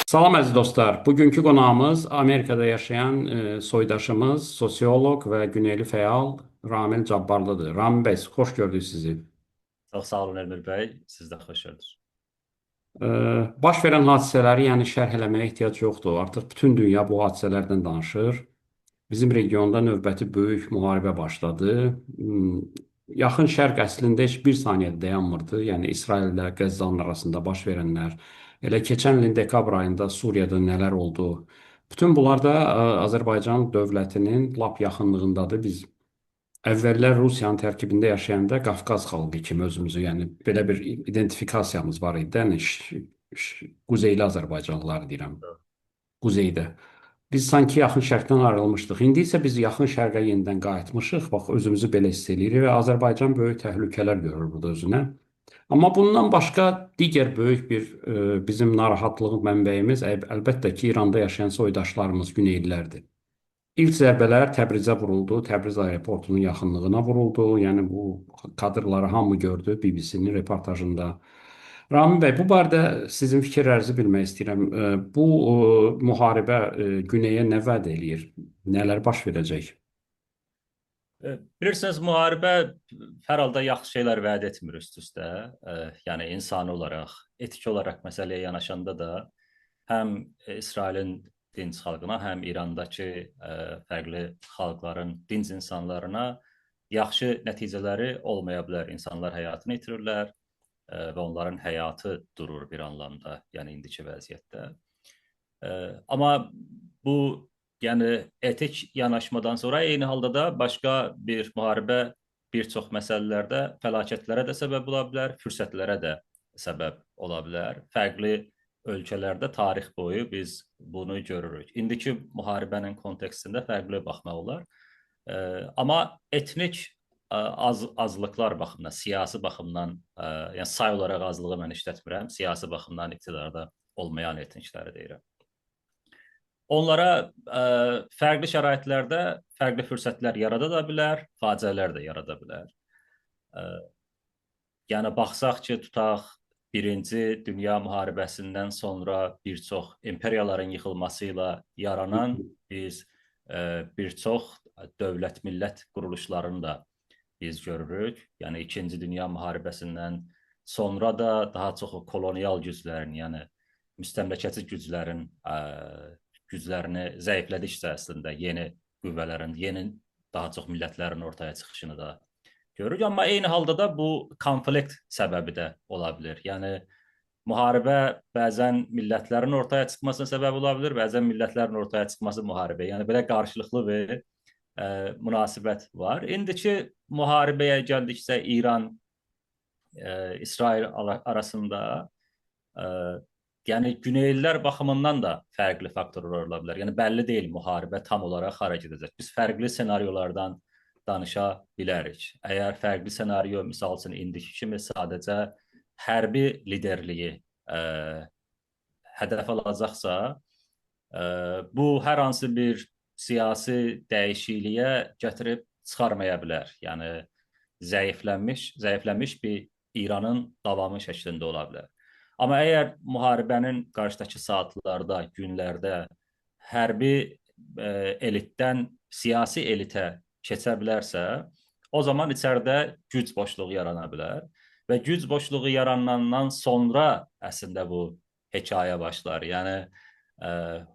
Salam əziz dostlar. Bugünkü qonağımız Amerikada yaşayan soydaşımız, sosioloq və güneyli fəal Ramil Cabbarlıdır. Ramil bəy, xoş gördük sizi. Çox sağ olun Elmir bəy, siz də xoş gördünüz. E, Baş verən hadisələri yəni şərh eləməyə ehtiyac yoxdur. Artıq bütün dünya bu hadisələrdən danışır. Bizim regionda növbəti böyük müharibə başladı. Yaxın Şərq əslində heç bir saniyə dayanmırdı. Yəni İsrail ilə Qəzzanın arasında baş verənlər, elə keçən ilin dekabr ayında Suriyada nələr oldu. Bütün bunlar da Azərbaycan dövlətinin lap yaxınlığındadır. Biz əvvəllər Rusiyanın tərkibində yaşayanda Qafqaz xalqı kimi özümüzü, yəni belə bir identifikasiyamız var idi. Yəni Quzeyli Azərbaycanlılar deyirəm, quzeydə. Biz sanki yaxın şərqdən ayrılmışdıq. İndi isə biz yaxın şərqə yenidən qayıtmışıq. Bax özümüzü belə hiss edirik və Azərbaycan böyük təhlükələr görür burada özünə. Amma bundan başqa digər böyük bir bizim narahatlıq mənbəyimiz əlbəttə ki, İranda yaşayan soydaşlarımız Güneylilərdir. İlk zərbələr Təbrizə vuruldu, Təbriz aeroportunun yaxınlığına vuruldu. Yəni bu kadrları hamı gördü BBC-nin reportajında. Ramin bəy, bu barədə sizin fikirlərinizi bilmək istəyirəm. Bu müharibə Güneyə nə vəd eləyir? Nələr baş verəcək? Bilirsiniz, müharibə hər halda yaxşı şeylər vəd etmir üst-üstə. Yəni insani olaraq, etik olaraq məsələyə yanaşanda da həm İsrailin dinc xalqına, həm İrandakı fərqli xalqların dinc insanlarına yaxşı nəticələri olmaya bilər. İnsanlar həyatını itirirlər və onların həyatı durur bir anlamda, yəni indiki vəziyyətdə. Amma bu yəni etik yanaşmadan sonra eyni halda da başqa bir müharibə bir çox məsələlərdə fəlakətlərə də səbəb ola bilər, fürsətlərə də səbəb ola bilər. Fərqli ölkələrdə tarix boyu biz bunu görürük. İndiki müharibənin kontekstində fərqli baxmaq olar. Amma etnik azlıqlar baxımından, siyasi baxımdan, yəni say olaraq azlığı mən işlətmirəm, siyasi baxımdan iqtidarda olmayan etnikləri deyirəm. Onlara fərqli şəraitlərdə fərqli fürsətlər yarada da bilər, faciələr də yarada bilər. Yəni baxsaq ki, tutaq Birinci Dünya müharibəsindən sonra bir çox imperiyaların yıxılması ilə yaranan biz bir çox dövlət-millət quruluşlarını da biz görürük. Yəni İkinci Dünya müharibəsindən sonra da daha çox kolonial güclərin, yəni müstəmləkəçi güclərini zəiflədikcə əslində yeni qüvvələrin, yeni daha çox millətlərin ortaya çıxışını da görürük. Amma eyni halda da bu konflikt səbəbi də ola bilər. Yəni müharibə bəzən millətlərin ortaya çıxmasına səbəb ola bilər, bəzən millətlərin ortaya çıxması müharibə. Yəni belə qarşılıqlı bir münasibət var. İndiki müharibəyə gəldiksə İran İsrail arasında yəni Güneylilər baxımından da fərqli faktorlar ola bilər. Yəni bəlli deyil müharibə tam olaraq hara gedəcək. Biz fərqli senaryolardan danışa bilərik. Əgər fərqli senaryo, misal üçün indiki kimi sadəcə hərbi liderliyi hədəf alacaqsa, bu hər hansı bir siyasi dəyişikliyə gətirib çıxarmaya bilər. Yəni zəiflənmiş bir İranın davamı şəklində ola bilər. Amma əgər müharibənin qarşıdakı saatlarda, günlərdə hərbi elitdən siyasi elitə keçə bilərsə, o zaman içəridə güc boşluğu yarana bilər və güc boşluğu yaranandan sonra əslində bu hekayə başlar. Yəni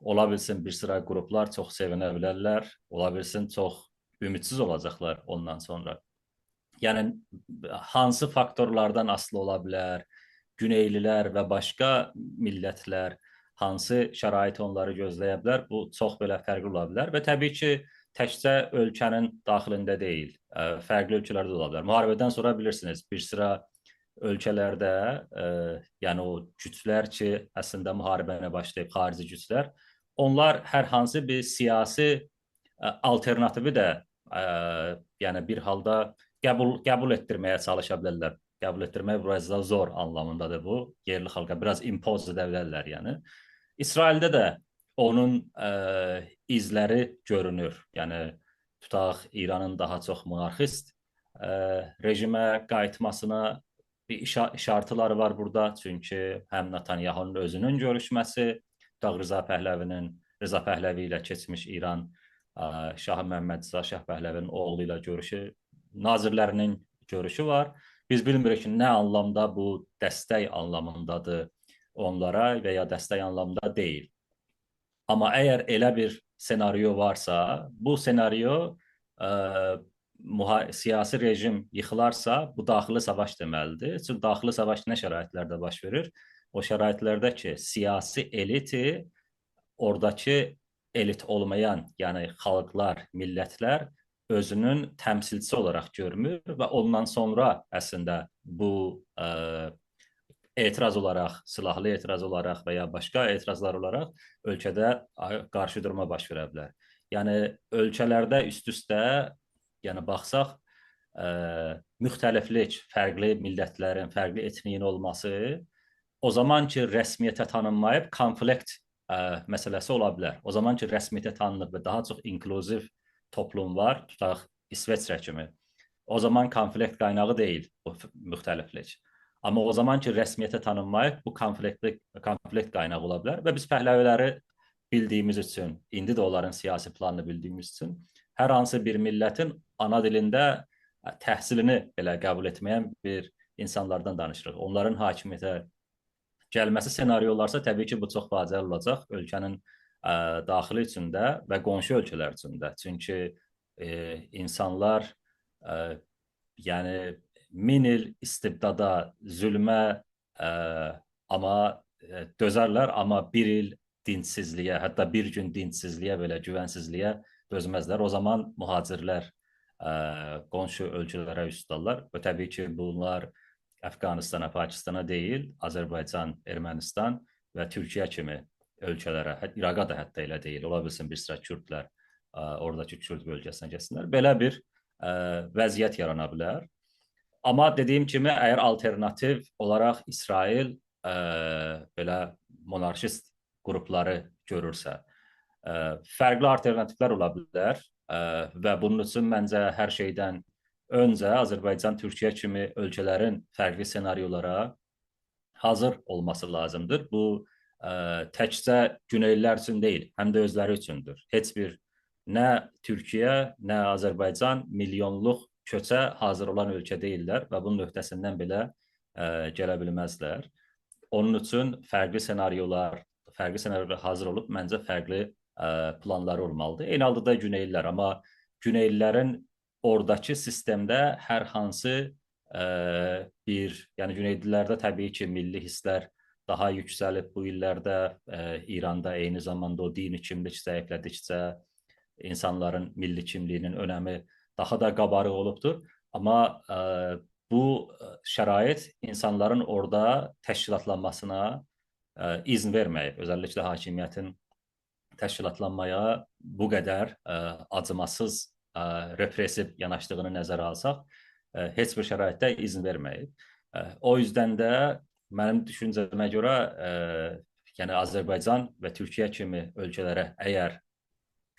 ola bilsin bir sıra qruplar çox sevinə bilərlər, ola bilsin çox ümidsiz olacaqlar ondan sonra. Yəni hansı faktorlardan asılı ola bilər? Güneylilər və başqa millətlər hansı şərait onları gözləyə bilər? Bu çox belə fərqli ola bilər və təbii ki, təkcə ölkənin daxilində deyil, fərqli ölkələrdə də ola bilər. Müharibədən sonra bilirsiniz, bir sıra ölkələrdə, yəni o güclər ki, əslində müharibəni başlayıb, xarici güclər, onlar hər hansı bir siyasi alternativi də yəni bir halda qəbul etdirməyə çalışa bilərlər. Qəbul etdirmək biraz da zor anlamındadır bu. Yerli xalqa biraz impoz edə bilərlər yəni. İsraildə də onun izləri görünür. Yəni tutaq İranın daha çox monarxist rejimə qayıtmasına bir işartıları var burada. Çünki həm Netanyahunun özünün görüşməsi, tutaq Rıza Pəhləvi ilə keçmiş İran Şahı Məhəmməd Rza Şah Pəhləvinin oğlu ilə görüşü, nazirlərinin görüşü var. Biz bilmirik ki, nə anlamda bu dəstək anlamındadır onlara və ya dəstək anlamda deyil. Amma əgər elə bir senaryo varsa, bu senaryo siyasi rejim yıxılarsa, bu daxili savaş deməlidir. Çünki daxili savaş nə şəraitlərdə baş verir? O şəraitlərdə ki, siyasi eliti oradakı elit olmayan, yəni xalqlar, millətlər özünün təmsilçisi olaraq görmür və ondan sonra əslində bu etiraz olaraq, silahlı etiraz olaraq və ya başqa etirazlar olaraq ölkədə qarşıdurma baş verə bilər. Yəni ölkələrdə üst-üstə, yəni baxsaq, müxtəliflik, fərqli millətlərin, fərqli etniyin olması o zaman ki rəsmiyyətə tanınmayıb konflikt məsələsi ola bilər. O zaman ki rəsmiyyətə tanınıb və daha çox inklüziv toplum var, tutaq İsveçrə kimi. O zaman konflikt qaynağı deyil bu müxtəliflik. Amma o zaman ki rəsmiyyətə tanınmayıb bu konflikt qaynağı ola bilər və biz Pəhləviləri bildiyimiz üçün, indi də onların siyasi planını bildiyimiz üçün hər hansı bir millətin ana dilində təhsilini belə qəbul etməyən bir insanlardan danışırıq. Onların hakimiyyətə gəlməsi senaryolarsa təbii ki bu çox faciəli olacaq ölkənin daxili içində və qonşu ölkələr üçündə. Çünki insanlar yəni 1000 il istibdada, zülmə amma dözərlər, amma 1 il dincsizliyə, hətta bir gün dincsizliyə, belə güvənsizliyə dözməzlər. O zaman mühacirlər qonşu ölkələrə üst tutarlar və təbii ki bunlar Əfqanistana, Pakistana deyil, Azərbaycan, Ermənistan və Türkiyə kimi ölkələrə, İraqa da hətta elə deyil, ola bilsin bir sıra Kürdlər oradakı Kürd bölgəsinə getsinlər. Belə bir vəziyyət yarana bilər. Amma dediyim kimi, əgər alternativ olaraq İsrail belə monarşist qrupları görürsə, fərqli alternativlər ola bilər və bunun üçün məncə hər şeydən öncə Azərbaycan, Türkiyə kimi ölkələrin fərqli senaryolara hazır olması lazımdır. Bu təkcə Güneylilər üçün deyil, həm də özləri üçündür. Heç bir nə Türkiyə, nə Azərbaycan milyonluq köçə hazır olan ölkə deyirlər və bunun öhdəsindən belə gələ bilməzlər. Onun üçün fərqli senaryolar hazır olub, məncə fərqli planları olmalıdır. Eyni halda da Güneylilər, amma Güneylilərin oradakı sistemdə hər hansı yəni Güneylilərdə təbii ki milli hisslər daha yüksəlib bu illərdə. İranda eyni zamanda o dini kimlik zəiflədikcə insanların milli kimliyinin önəmi daha da qabarıq olubdur. Amma bu şərait insanların orada təşkilatlanmasına izin verməyib. Özəlliklə hakimiyyətin təşkilatlanmaya bu qədər acımasız, repressiv yanaşdığını nəzərə alsaq, heç bir şəraitdə izin verməyib. O yüzdən də mənim düşüncəmə görə yəni Azərbaycan və Türkiyə kimi ölkələrə əgər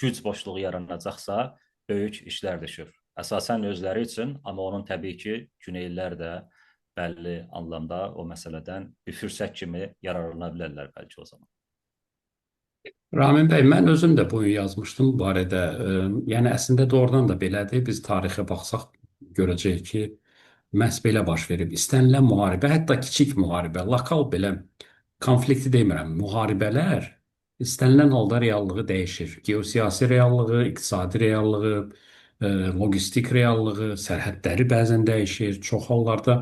güc boşluğu yaranacaqsa, böyük işlər düşür. Əsasən özləri üçün, amma onun təbii ki, Güneylilər də bəlli anlamda o məsələdən bir fürsət kimi yararlana bilərlər bəlkə o zaman. Ramin bəy, mən özüm də bu gün yazmışdım bu barədə. Yəni əslində doğrudan da belədir. Biz tarixə baxsaq görəcəyik ki, məhz belə baş verib. İstənilən müharibə, hətta kiçik müharibə, lokal belə konflikti demirəm, müharibələr istənilən halda reallığı dəyişir. Geosiyasi reallığı, iqtisadi reallığı, logistik reallığı, sərhədləri bəzən dəyişir. Çox hallarda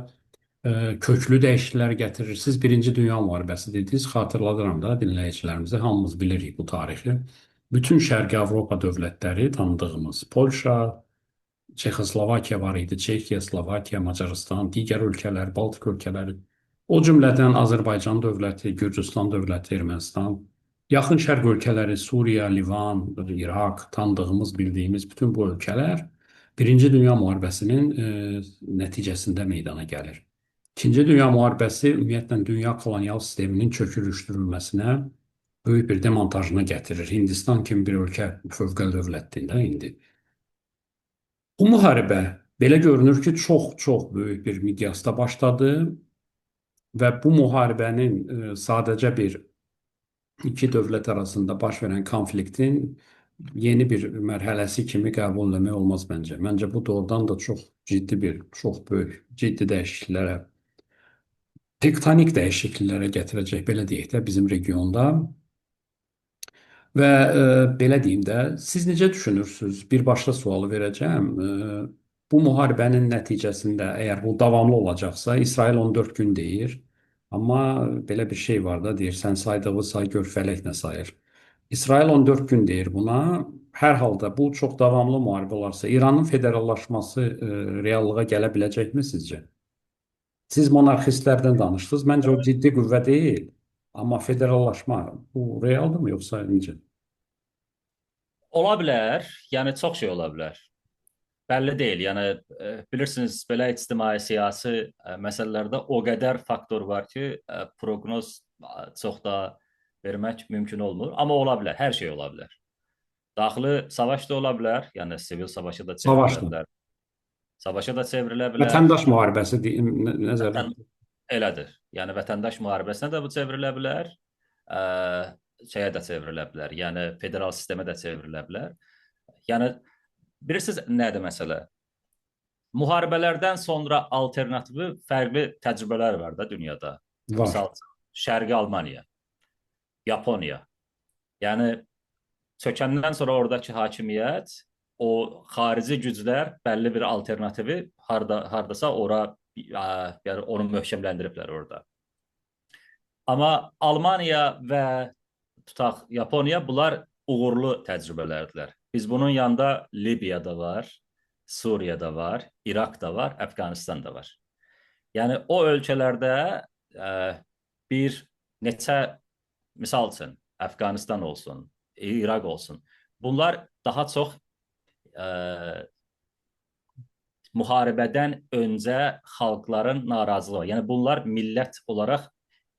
köklü dəyişikliklər gətirir. Siz Birinci Dünya müharibəsi dediniz, xatırladıram da dinləyicilərimizə, hamımız bilirik bu tarixi. Bütün Şərqi Avropa dövlətləri tanıdığımız Polşa, Çexoslovakiya var idi, Çekiya, Slovakiya, Macarıstan, digər ölkələr, Baltik ölkələri, o cümlədən Azərbaycan dövləti, Gürcüstan dövləti, Ermənistan, yaxın Şərq ölkələri, Suriya, Livan, İraq, tanıdığımız, bildiyimiz bütün bu ölkələr Birinci Dünya müharibəsinin nəticəsində meydana gəlir. İkinci Dünya müharibəsi ümumiyyətlə dünya kolonial sisteminin çökürüşdürülməsinə, böyük bir demontajına gətirir. Hindistan kimi bir ölkə fövqəli dövlətdir indi. Bu müharibə belə görünür ki, çox böyük bir miqyasda başladı və bu müharibənin sadəcə bir iki dövlət arasında baş verən konfliktin yeni bir mərhələsi kimi qəbul etmək olmaz məncə. Məncə bu doğrudan da çox ciddi bir, çox böyük, ciddi dəyişikliklərə, tektonik dəyişikliklərə gətirəcək, belə deyək də, bizim regionda. Və belə deyim də, siz necə düşünürsünüz? Bir başqa sualı verəcəm. Bu müharibənin nəticəsində əgər bu davamlı olacaqsa, İsrail 14 gün deyir. Amma belə bir şey var da, deyir, sən saydığı say gör fələk nə sayır. İsrail 14 gün deyir buna. Hər halda bu çox davamlı müharibə olarsa, İranın federallaşması reallığa gələ biləcəkmi sizcə? Siz monarxistlərdən danışdınız. Məncə o ciddi qüvvə deyil. Amma federallaşma bu realdırmı yoxsa necə? Ola bilər, yəni çox şey ola bilər. Bəlli deyil. Yəni bilirsiniz, belə ictimai siyasi məsələlərdə o qədər faktor var ki, proqnoz çox da vermək mümkün olmur. Amma ola bilər, hər şey ola bilər. Daxili savaş da ola bilər, yəni sivil savaşa da çevrilə Savaşla. bilər. Savaşa da çevrilə bilər. Vətəndaş müharibəsi nəzərdə Vətən elədir. Yəni vətəndaş müharibəsinə də bu çevrilə bilər. Ə, şeyə də çevrilə bilər. Yəni federal sistemə də çevrilə bilər. Yəni bilirsiniz nədir məsələ? Müharibələrdən sonra alternativi fərqli təcrübələr var da dünyada. var. Misal Şərqi Almaniya, Yaponiya. Yəni çökəndən sonra oradakı hakimiyyət, o xarici güclər bəlli bir alternativi hardasa ora yəni onu möhkəmləndiriblər orada. Amma Almaniya və tutaq Yaponiya bunlar uğurlu təcrübələrdirlər. Biz bunun yanında Libiyada var, Suriyada var, İraqda var, Əfqanistan da var. Yəni o ölkələrdə bir neçə misal üçün Əfqanistan olsun, İraq olsun. Bunlar daha çox müharibədən öncə xalqların narazılığı. Yəni bunlar millət olaraq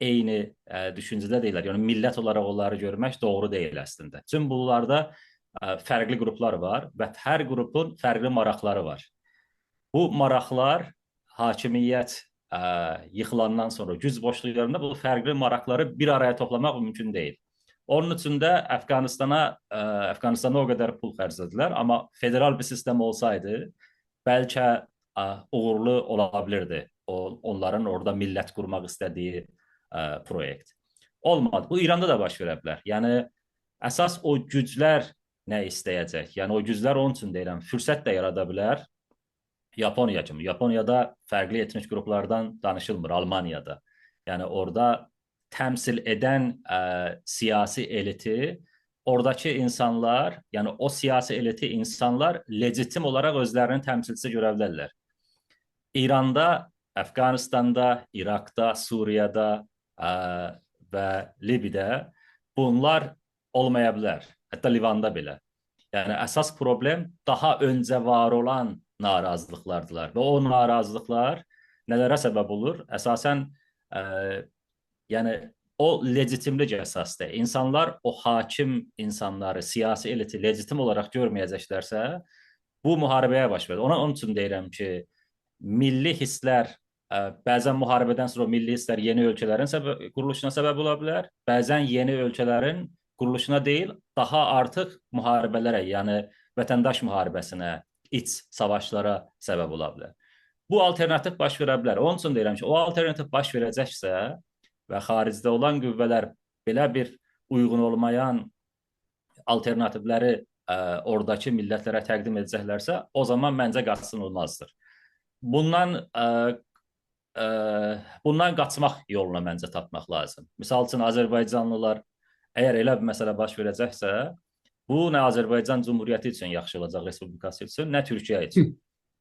eyni düşüncədə deyirlər. Yəni millət olaraq onları görmək doğru deyil əslində. Çünki bunlarda fərqli qruplar var və hər qrupun fərqli maraqları var. Bu maraqlar hakimiyyət yıxılandan sonra güc boşluqlarında bu fərqli maraqları bir araya toplamaq mümkün deyil. Onun üçün də Əfqanistana o qədər pul xərclədilər, amma federal bir sistem olsaydı, bəlkə uğurlu ola bilirdi onların orada millət qurmaq istədiyi proyekt. Olmadı. Bu İranda da baş verə bilər. Yəni əsas o güclər nə istəyəcək? Yəni o güclər onun üçün deyirəm, fürsət də yarada bilər. Yaponiya kimi. Yaponiyada fərqli etnik qruplardan danışılmır, Almaniyada. Yəni orada təmsil edən siyasi eliti oradakı insanlar, yəni o siyasi eliti insanlar legitim olaraq özlərinin təmsilçisi görə bilərlər. İranda, Əfqanistanda, İraqda, Suriyada və Libiyada bunlar olmaya bilər. Hətta Livanda belə. Yəni əsas problem daha öncə var olan narazılıqlardılar və o narazılıqlar nələrə səbəb olur? Əsasən yəni o legitimlik əsasdır. İnsanlar o hakim insanları, siyasi eliti legitim olaraq görməyəcəklərsə, bu müharibəyə baş verir. Onun üçün deyirəm ki, milli hisslər bəzən müharibədən sonra milli hisslər yeni ölkələrin quruluşuna səbəb ola bilər, bəzən yeni ölkələrin quruluşuna deyil, daha artıq müharibələrə, yəni vətəndaş müharibəsinə, iç savaşlara səbəb ola bilər. Bu alternativ baş verə bilər. Onun üçün deyirəm ki, o alternativ baş verəcəksə və xaricdə olan qüvvələr belə bir uyğun olmayan alternativləri oradakı millətlərə təqdim edəcəklərsə, o zaman məncə qaçınılmazdır. Bundan qaçmaq yoluna məncə tapmaq lazım. Misal üçün, Azərbaycanlılar əgər elə bir məsələ baş verəcəksə, bu nə Azərbaycan Cumhuriyyəti üçün yaxşı olacaq, Respublikası üçün, nə Türkiyə üçün.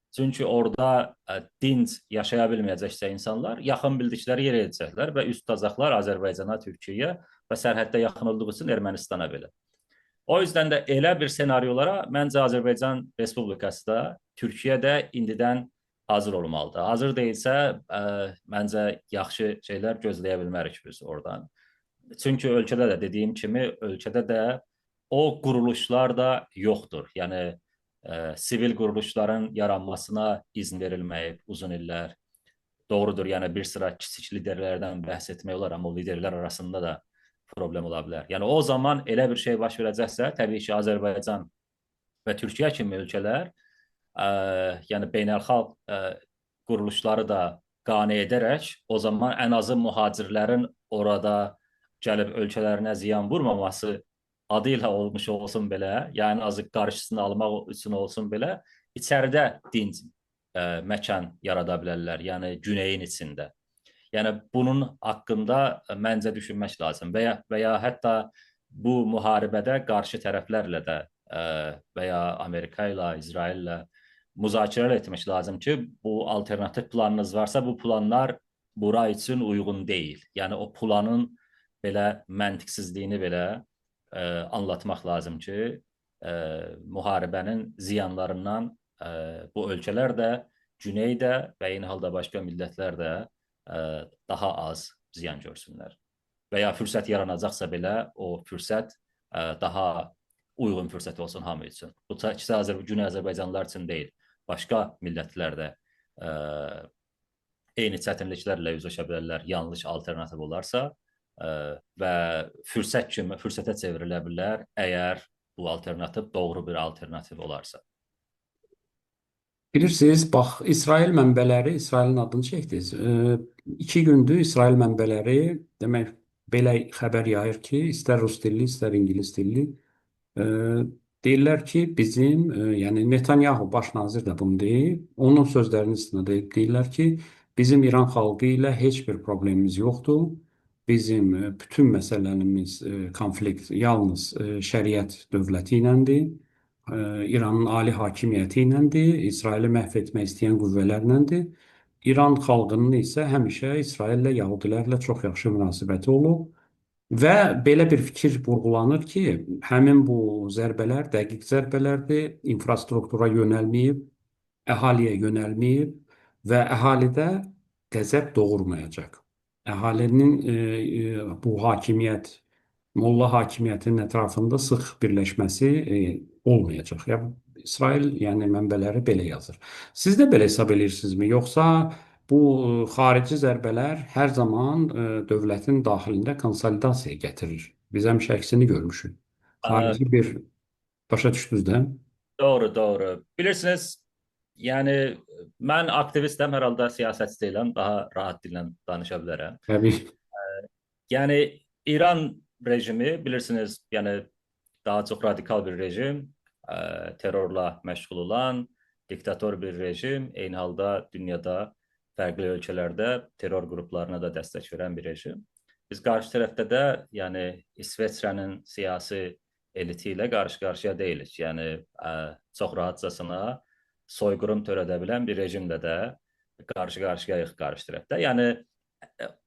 Çünki orada dinc yaşaya bilməyəcəksə insanlar yaxın bildikləri yerə edəcəklər və üst tutacaqlar Azərbaycana, Türkiyəyə və sərhəddə yaxın olduğu üçün Ermənistana belə. O yüzden də elə bir senaryolara məncə Azərbaycan Respublikası da, Türkiyə də indidən hazır olmalıdır. Hazır deyilsə, məncə yaxşı şeylər gözləyə bilmərik biz oradan. Çünki ölkədə də dediyim kimi, ölkədə də o quruluşlar da yoxdur. Yəni sivil quruluşların yaranmasına izin verilməyib uzun illər. Doğrudur, yəni bir sıra kiçik liderlərdən bəhs etmək olar, amma o liderlər arasında da problem ola bilər. Yəni o zaman elə bir şey baş verəcəksə, təbii ki, Azərbaycan və Türkiyə kimi ölkələr yəni beynəlxalq quruluşları da qane edərək o zaman ən azı mühacirlərin orada gəlib ölkələrinə ziyan vurmaması adı ilə olmuş olsun belə, yəni azı qarşısını almaq üçün olsun belə, içəridə dinc məkan yarada bilərlər, yəni güneyin içində. Yəni bunun haqqında məncə düşünmək lazım və ya hətta bu müharibədə qarşı tərəflərlə də və ya Amerika ilə, İsraillə müzakirələr etmək lazım ki, bu alternativ planınız varsa, bu planlar bura üçün uyğun deyil. Yəni o planın belə məntiqsizliyini belə anlatmaq lazım ki, müharibənin ziyanlarından bu ölkələr də, Güney də və eyni halda başqa millətlər də daha az ziyan görsünlər. Və ya fürsət yaranacaqsa belə o fürsət daha uyğun fürsət olsun hamı üçün. Bu təkcə Güney Azərbaycanlılar üçün deyil, başqa millətlər də eyni çətinliklərlə üzləşə bilərlər, yanlış alternativ olarsa və fürsətə çevrilə bilər əgər bu alternativ doğru bir alternativ olarsa. Bilirsiniz, bax, İsrail mənbələri, İsrailin adını çəkdiniz. 2 gündür İsrail mənbələri demək belə xəbər yayır ki, istər rus dilli, istər ingilis dilli e, deyirlər ki, bizim, yəni Netanyahu baş nazir də bunu deyib, onun sözlərini istinad edib deyirlər ki, bizim İran xalqı ilə heç bir problemimiz yoxdur. Bizim bütün məsələlərimiz, konflikt yalnız şəriət dövləti iləndir. İranın ali hakimiyyəti iləndir, İsraili məhv etmək istəyən qüvvələrləndir. İran xalqının isə həmişə İsraillə, Yahudilərlə çox yaxşı münasibəti olub və belə bir fikir vurğulanır ki, həmin bu zərbələr dəqiq zərbələrdir, infrastruktura yönəlməyib, əhaliyə yönəlməyib və əhalidə qəzəb doğurmayacaq. Əhalinin bu hakimiyyət Molla hakimiyyətinin ətrafında sıx birləşməsi olmayacaq. Ya İsrail, yəni mənbələri belə yazır. Siz də belə hesab edirsinizmi? Yoxsa bu xarici zərbələr hər zaman dövlətin daxilində konsolidasiya gətirir? Biz həmişə əksini görmüşük. Xarici bir başa düşdünüz də? Doğru, doğru. Bilirsiniz, yəni mən aktivistəm, hər halda siyasətçi deyiləm, daha rahat dillə danışa bilərəm. Təbii. Yəni İran rejimi bilirsiniz, yəni daha çox radikal bir rejim, terrorla məşğul olan diktator bir rejim, eyni halda dünyada fərqli ölkələrdə terror qruplarına da dəstək verən bir rejim. Biz qarşı tərəfdə də, yəni İsveçrənin siyasi eliti ilə qarşı-qarşıya deyilik. Yəni çox rahatcasına soyqırım törədə bilən bir rejimlə də qarşı-qarşıyayıq qarşı tərəfdə. Yəni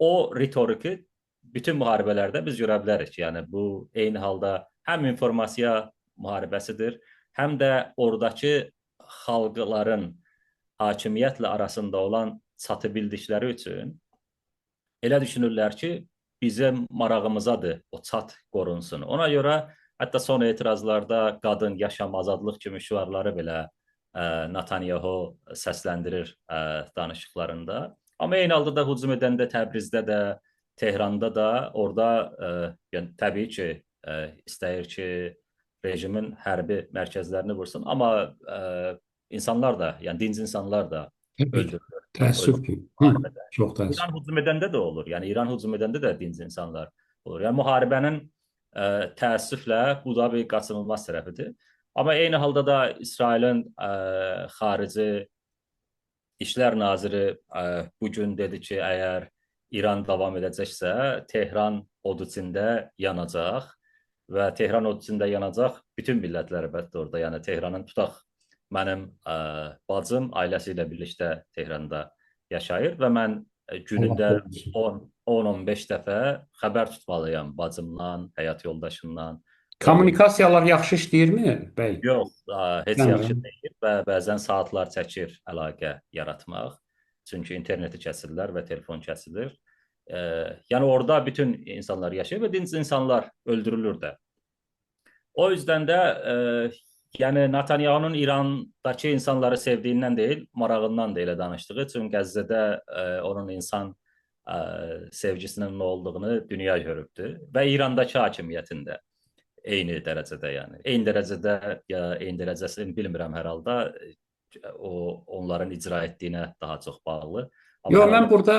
o ritoriki bütün müharibələrdə biz görə bilərik. Yəni bu eyni halda həm informasiya müharibəsidir, həm də oradakı xalqların hakimiyyətlə arasında olan çatı bildikləri üçün elə düşünürlər ki, bizim marağımızadır o çat qorunsun. Ona görə hətta son etirazlarda qadın yaşam azadlıq kimi şüarları belə Netanyahu səsləndirir danışıqlarında. Amma eyni halda da hücum edəndə Təbrizdə də, Tehranda da orada yəni, təbii ki, istəyir ki, rejimin hərbi mərkəzlərini vursun. Amma insanlar da, yəni dinc insanlar da Təbii ki. öldürülür. Təəssüf ki. Çox təəssüf. İran hücum edəndə də olur. Yəni İran hücum edəndə də dinc insanlar olur. Yəni müharibənin təəssüflə bu da bir qaçınılmaz tərəfidir. Amma eyni halda da İsrailin xarici İşlər naziri bu gün dedi ki, əgər İran davam edəcəksə, Tehran od içində yanacaq və Tehran od içində yanacaq bütün millətlər əlbəttə orada. Yəni Tehranın tutaq mənim bacım ailəsi ilə birlikdə Tehranda yaşayır və mən günündə 10-15 dəfə xəbər tutmalıyam bacımdan, həyat yoldaşımdan. Kommunikasiyalar yaxşı işləyirmi, bəy? Yox, heç yaxşı deyil və bəzən saatlar çəkir əlaqə yaratmaq. Çünki interneti kəsirlər və telefon kəsilir. Yəni orada bütün insanlar yaşayır və dinc insanlar öldürülür də. O yüzden də yəni Netanyahu'nun İrandakı insanları sevdiyindən deyil, marağından da elə danışdığı. Çünki Qəzzədə onun insan sevgisinin nə olduğunu dünya görübdü və İrandakı hakimiyyətində eyni dərəcədə, yəni eyni dərəcədə ya eyni dərəcəsini bilmirəm hər halda, o onların icra etdiyinə daha çox bağlı. Amma Yox, hər mən halda burada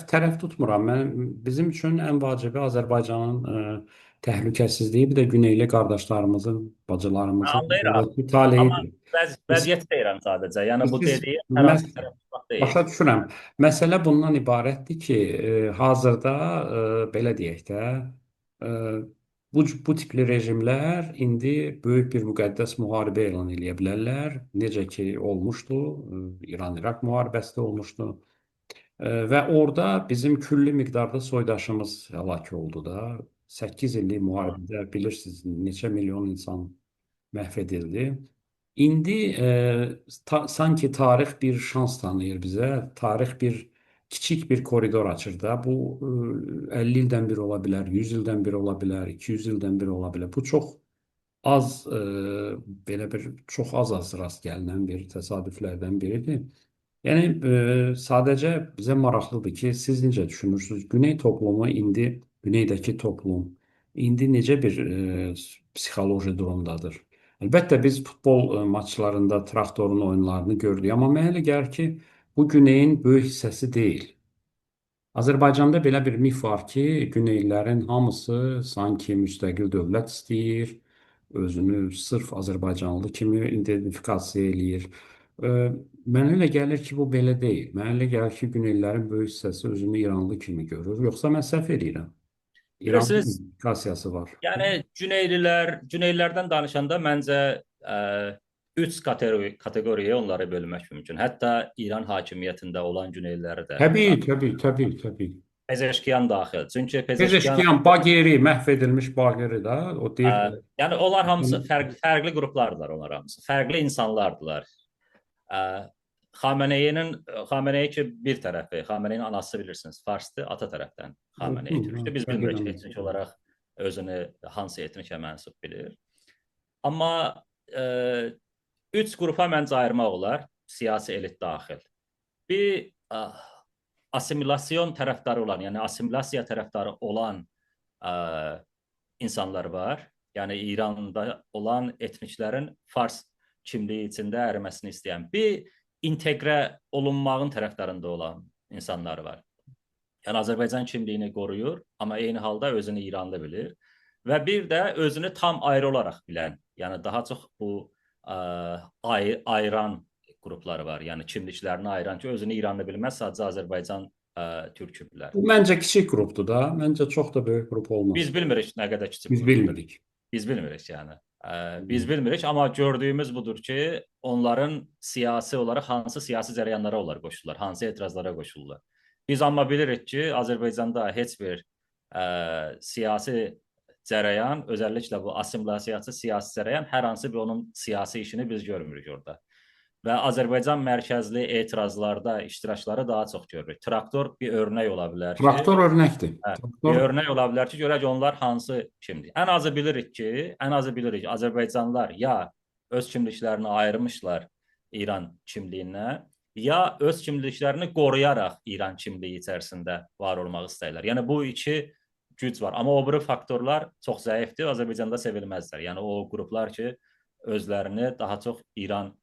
tərəf tutmuram. Bizim üçün ən vacibi Azərbaycanın təhlükəsizliyi, bir də güneyli qardaşlarımızın, bacılarımızın anlayıram. buradakı Amma taleyidir. Biz, vəziyyət deyirəm sadəcə. Yəni bu siz dediyi məs tərəf tutmaq deyil. Başa düşürəm. Məsələ bundan ibarətdir ki, hazırda belə deyək də, e, bu tipli rejimlər indi böyük bir müqəddəs müharibə elan edə bilərlər. Necə ki olmuşdu, İran-İraq müharibəsi də olmuşdu. Və orada bizim külli miqdarda soydaşımız həlak oldu da. 8 illik müharibədə bilirsiniz neçə milyon insan məhv edildi. İndi sanki tarix bir şans tanıyır bizə. Tarix bir kiçik bir koridor açır da. Bu 50 ildən bir ola bilər, 100 ildən bir ola bilər, 200 ildən bir ola bilər. Bu çox az belə bir çox az rast gəlinən bir təsadüflərdən biridir. Yəni sadəcə bizə maraqlıdır ki, siz necə düşünürsünüz? Güney toplumu indi, güneydəki toplum indi necə bir psixoloji durumdadır? Əlbəttə biz futbol maçlarında traktorun oyunlarını gördük, amma mənə elə gəlir ki, bu güneyin böyük hissəsi deyil. Azərbaycanda belə bir mif var ki, Güneylilərin hamısı sanki müstəqil dövlət istəyir, özünü sırf Azərbaycanlı kimi identifikasiya eləyir. E, Mənə elə gəlir ki, bu belə deyil. Mənə elə gəlir ki, Güneylilərin böyük hissəsi özünü İranlı kimi görür. Yoxsa mən səhv eləyirəm. İranlı Bilirsiniz, identifikasiyası var. yəni Güneylilərdən danışanda məncə üç kateqoriyaya onları bölmək mümkün. Hətta İran hakimiyyətində olan Güneyliləri də Təbii, təbii, təbii, təbii. Pezeşkiyan daxil. Çünki Pezeşkiyan, Pezeşkiyan, Baqeri, məhv edilmiş Baqeri də, o deyir. yəni onlar hamısı fərqli qruplardılar, onlar hamısı. Fərqli insanlardılar. Xameneyi ki bir tərəfi, Xameneyin anası bilirsiniz, farsdır, ata tərəfdən Xameneyi türkdür. Biz bilmirik etnik olaraq özünü hansı etnikə mənsub bilir. Amma üç qrupa məncə ayırmaq olar, siyasi elit daxil. Bir assimilasyon tərəfdarı olan, yəni assimilasiya tərəfdarı olan insanlar var. Yəni İranda olan etniklərin fars kimliyi içində əriməsini istəyən. Bir inteqrə olunmağın tərəfdarında olan insanlar var. Yəni Azərbaycan kimliyini qoruyur, amma eyni halda özünü İranlı bilir. Və bir də özünü tam ayrı olaraq bilən, yəni daha çox bu ayıran qrupları var. Yəni kimliklərini ayıran ki, özünü İranlı bilməz, sadəcə Azərbaycan türkü bilər. Bu məncə kiçik qrupdur da. Məncə çox da böyük qrup olmaz. Biz bilmirik nə qədər kiçik Biz qrupdur. bilmirik. Biz bilmirik yəni. Biz bilmirik, amma gördüyümüz budur ki, onların siyasi olaraq hansı siyasi cərəyanlara onlar qoşulurlar, hansı etirazlara qoşulurlar. Biz amma bilirik ki, Azərbaycanda heç bir siyasi cərəyan, özəlliklə bu assimilasiyası siyasi cərəyan, hər hansı bir onun siyasi işini biz görmürük orada. Və Azərbaycan mərkəzli etirazlarda iştirakçıları daha çox görürük. Traktor bir örnək ola bilər ki, Traktor örnəkdir. bir örnək ola bilər ki, görək onlar hansı kimdir. Ən azı bilirik ki, Azərbaycanlılar ya öz kimliklərini ayırmışlar İran kimliyindən, ya öz kimliklərini qoruyaraq İran kimliyi içərisində var olmaq istəyirlər. Yəni bu iki güc var. Amma o biri faktorlar çox zəifdir, Azərbaycanda sevilməzlər. Yəni o qruplar ki, özlərini daha çox İran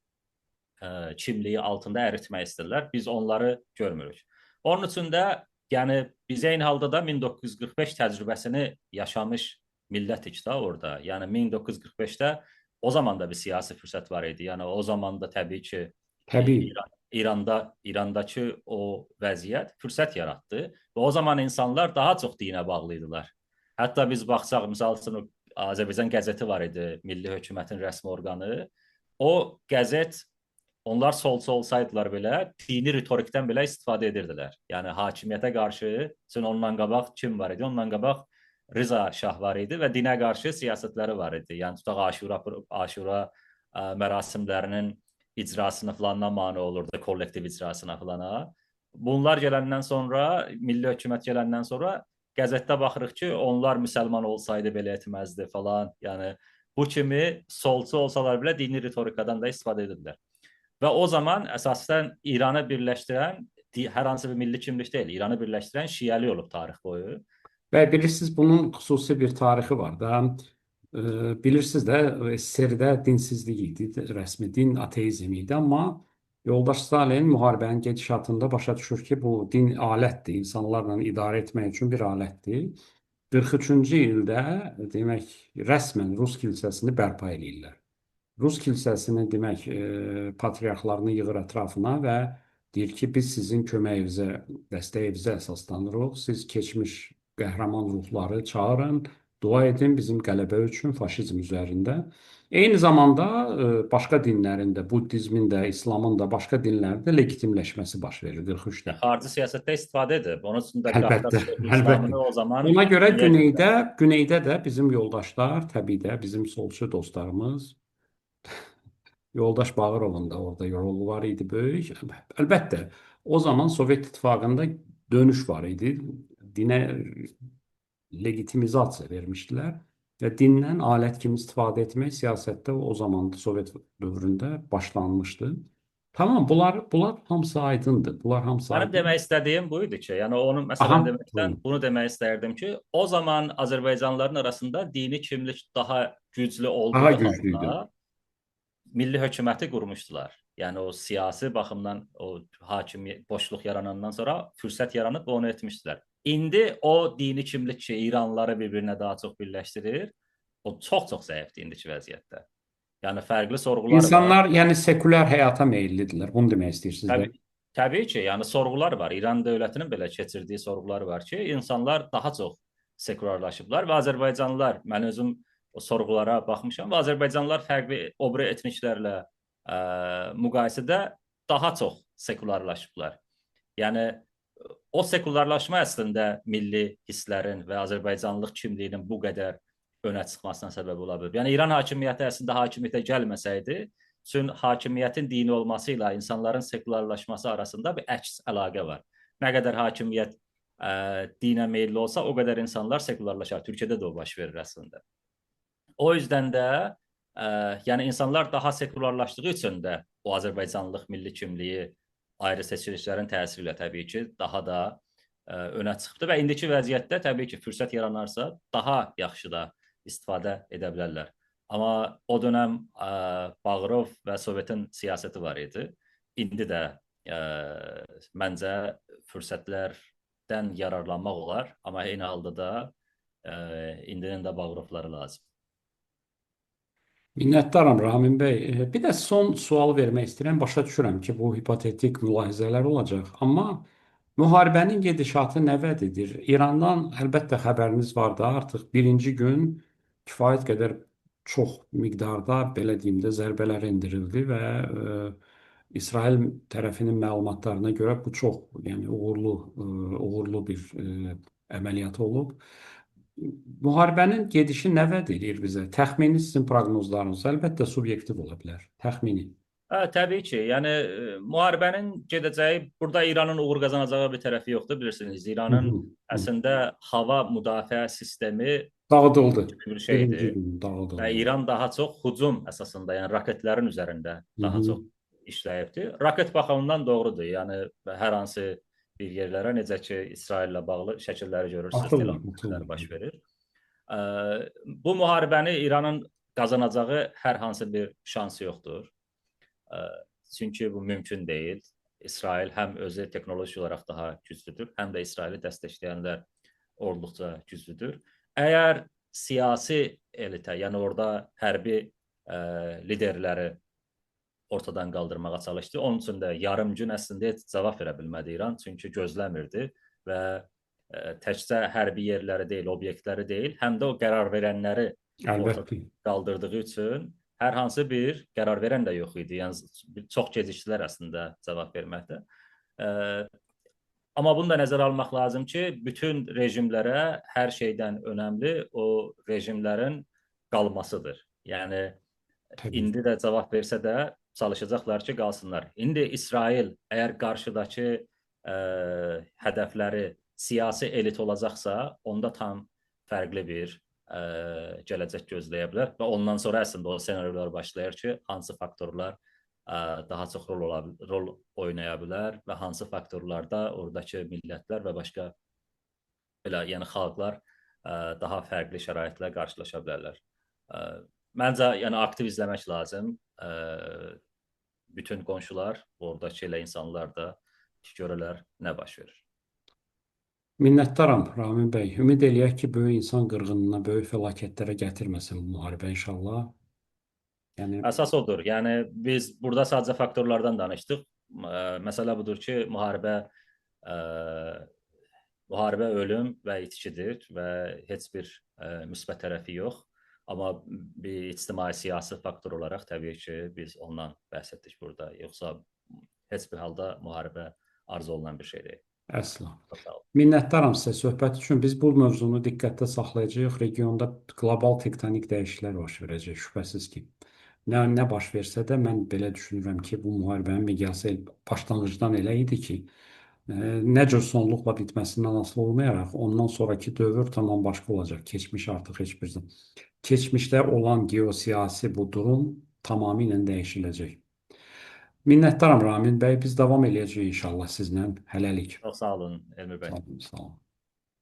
kimliyi altında əritmək istəyirlər. Biz onları görmürük. Onun üçün də yəni biz eyni halda da 1945 təcrübəsini yaşamış millətik də orada. Yəni 1945-də o zaman da bir siyasi fürsət var idi. Yəni o zaman da təbii ki İrandakı o vəziyyət fürsət yaratdı və o zaman insanlar daha çox dinə bağlı idilər. Hətta biz baxsaq, misal üçün Azərbaycan qəzeti var idi, Milli Hökumətin rəsmi orqanı. O qəzet onlar solçu olsaydılar belə dini ritorikdən belə istifadə edirdilər. Yəni hakimiyyətə qarşı, ondan qabaq kim var idi? Ondan qabaq Rıza Şah var idi və dinə qarşı siyasətləri var idi. Yəni tutaq Aşura mərasimlərinin icrasına falandan mane olurdu, kollektiv icrasına falana. Bunlar gələndən sonra, milli hökumət gələndən sonra qəzetdə baxırıq ki, onlar müsəlman olsaydı belə etməzdi falan. Yəni bu kimi solçu olsalar belə dini ritorikadan da istifadə edirlər. Və o zaman əsasən İranı birləşdirən hər hansı bir milli kimlik deyil. İranı birləşdirən şiəli olub tarix boyu. Və bilirsiniz bunun xüsusi bir tarixi var da. Bilirsiniz də SSR-də dinsizlik idi, rəsmi din ateizm idi, amma yoldaş Stalin müharibənin gedişatında başa düşür ki, bu din alətdir, insanlarla idarə etmək üçün bir alətdir. 43-cü ildə demək rəsmən Rus kilsəsini bərpa eləyirlər. Rus kilsəsinin demək patriarxlarını yığır ətrafına və deyir ki, biz sizin köməyinizə, dəstəyinizə əsaslanırıq. Siz keçmiş qəhrəman ruhları çağırın, dua edin bizim qələbə üçün faşizm üzərində. Eyni zamanda başqa dinlərin də, Buddizmin də, İslamın da başqa dinlərin də legitimləşməsi baş verir 43-də. Xarici siyasətdə istifadə edib. Onun üçün də Əlbəttə, Qafqaz əlbəttə. İslamını o zaman Ona görə dünya güneydə də bizim yoldaşlar, təbii də bizim solçu dostlarımız Yoldaş Bağırovun da orada rolu var idi böyük. Əlbəttə, o zaman Sovet İttifaqında dönüş var idi. Dinə legitimizasiya vermişdilər və dindən alət kimi istifadə etmək siyasətdə o zaman Sovet dövründə başlanmışdı. Tamam, bunlar hamısı aydındır. Bunlar hamısı Mənim aydın. demək istədiyim bu idi ki, yəni onu Aha, məsələn deməkdən buyurun. bunu demək istərdim ki, o zaman Azərbaycanlıların arasında dini kimlik daha güclü Daha olduğu halda güclüydü. milli hökuməti qurmuşdular. Yəni o siyasi baxımdan o hakimiyyət boşluq yaranandan sonra fürsət yaranıb onu etmişdilər. İndi o dini kimlik ki, İranlıları bir-birinə daha çox birləşdirir. O çox-çox zəifdir indiki vəziyyətdə. Yəni fərqli sorğular var. İnsanlar yəni sekulyar həyata meyillidirlər. Bunu demək istəyirsiniz də. Təbii ki, yəni sorğular var. İran dövlətinin belə keçirdiyi sorğular var ki, insanlar daha çox sekulyarlaşıblar və Azərbaycanlılar, mən özüm o sorğulara baxmışam və Azərbaycanlılar fərqli o biri etniklərlə müqayisədə daha çox sekulyarlaşıblar. Yəni o sekulyarlaşma əslində milli hisslərin və Azərbaycanlılıq kimliyinin bu qədər önə çıxmasına səbəb ola bilər. Yəni İran hakimiyyəti əslində hakimiyyətə gəlməsəydi, üçün hakimiyyətin dini olması ilə insanların sekulyarlaşması arasında bir əks əlaqə var. Nə qədər hakimiyyət dinə meyilli olsa, o qədər insanlar sekulyarlaşar. Türkiyədə də o baş verir əslində. O yüzdən də yəni insanlar daha sekulyarlaşdığı üçün də o Azərbaycanlılıq milli kimliyi ayrı seçilişlərin təsiri ilə təbii ki, daha da önə çıxdı və indiki vəziyyətdə təbii ki, fürsət yaranarsa daha yaxşı da istifadə edə bilərlər. Amma o dönəm Bağırov və Sovetin siyasəti var idi. İndi də məncə fürsətlərdən yararlanmaq olar, amma eyni halda da indinin də Bağırovları lazım. Minnətdaram Ramin bəy. Bir də son sual vermək istəyirəm. Başa düşürəm ki, bu hipotetik mülahizələr olacaq, amma müharibənin gedişatı nə vəd edir? İrandan əlbəttə xəbəriniz var da, artıq birinci gün kifayət qədər çox miqdarda, belə deyim də, zərbələr endirildi və İsrail tərəfinin məlumatlarına görə bu çox, yəni uğurlu bir əməliyyat olub. Müharibənin gedişi nə vəd edir bizə? Təxmini sizin proqnozlarınız əlbəttə subyektiv ola bilər. Təxmini. Təbii ki, yəni müharibənin gedəcəyi, burada İranın uğur qazanacağı bir tərəfi yoxdur, bilirsiniz. İranın əslində hava müdafiə sistemi dağıdıldı. bir Birinci şeydir gün dağıdıldı. və İran daha çox hücum əsasında, yəni raketlərin üzərində daha çox işləyibdir. Raket baxımından doğrudur. Yəni hər hansı bir yerlərə, necə ki, İsraillə bağlı şəkilləri görürsünüz, terrorlar baş verir. Bu müharibəni İranın qazanacağı hər hansı bir şansı yoxdur. Çünki bu mümkün deyil. İsrail həm özü texnoloji olaraq daha güclüdür, həm də İsraili dəstəkləyənlər olduqca güclüdür. Əgər siyasi elitə, yəni orada hərbi liderləri ortadan qaldırmağa çalışdı. Onun üçün də yarım gün əslində heç cavab verə bilmədi İran, çünki gözləmirdi və təkcə hərbi yerləri deyil, obyektləri deyil, həm də o qərar verənləri ortadan qaldırdığı üçün hər hansı bir qərar verən də yox idi. Yəni çox gecikdilər əslində cavab verməkdə. Amma bunu da nəzərə almaq lazım ki, bütün rejimlərə hər şeydən önəmli o rejimlərin qalmasıdır. Yəni indi də cavab versə də çalışacaqlar ki, qalsınlar. İndi İsrail əgər qarşıdakı hədəfləri siyasi elit olacaqsa, onda tam fərqli bir gələcək gözləyə bilər və ondan sonra əslində o senaryolar başlayır ki, hansı faktorlar daha çox rol oynaya bilər və hansı faktorlarda oradakı millətlər və başqa belə yəni xalqlar daha fərqli şəraitlə qarşılaşa bilərlər. Ə, Məncə yəni aktiv izləmək lazım. Bütün qonşular, oradakı elə insanlar da ki, görələr nə baş verir. Minnətdaram Ramin bəy. Ümid eləyək ki, böyük insan qırğınına, böyük fəlakətlərə gətirməsin bu müharibə inşallah. Yəni Əsas odur. Yəni biz burada sadəcə faktorlardan danışdıq. Məsələ budur ki, ə, müharibə ölüm və itkidir və heç bir müsbət tərəfi yox. Amma bir ictimai siyasi faktor olaraq təbii ki, biz ondan bəhs etdik burada. Yoxsa heç bir halda müharibə arzu olunan bir şey deyil. əsla. Çox sağ olun. Minnətdaram sizə söhbət üçün. Biz bu mövzunu diqqətdə saxlayacağıq. Regionda qlobal tektonik dəyişikliklər baş verəcək, şübhəsiz ki. Nə baş versə də mən belə düşünürəm ki, bu müharibənin miqyası başlanğıcdan elə idi ki, nə cür sonluqla bitməsindən asılı olmayaraq ondan sonraki dövr tamam başqa olacaq. Keçmiş artıq heç bir zaman. Keçmişdə olan geosiyasi bu durum tamamilə dəyişiləcək. Minnətdaram Ramin bəy. Biz davam eləyəcəyik inşallah sizlə. Hələlik. Çox sağ olun Elmir bəy. Sağ olun, sağ olun.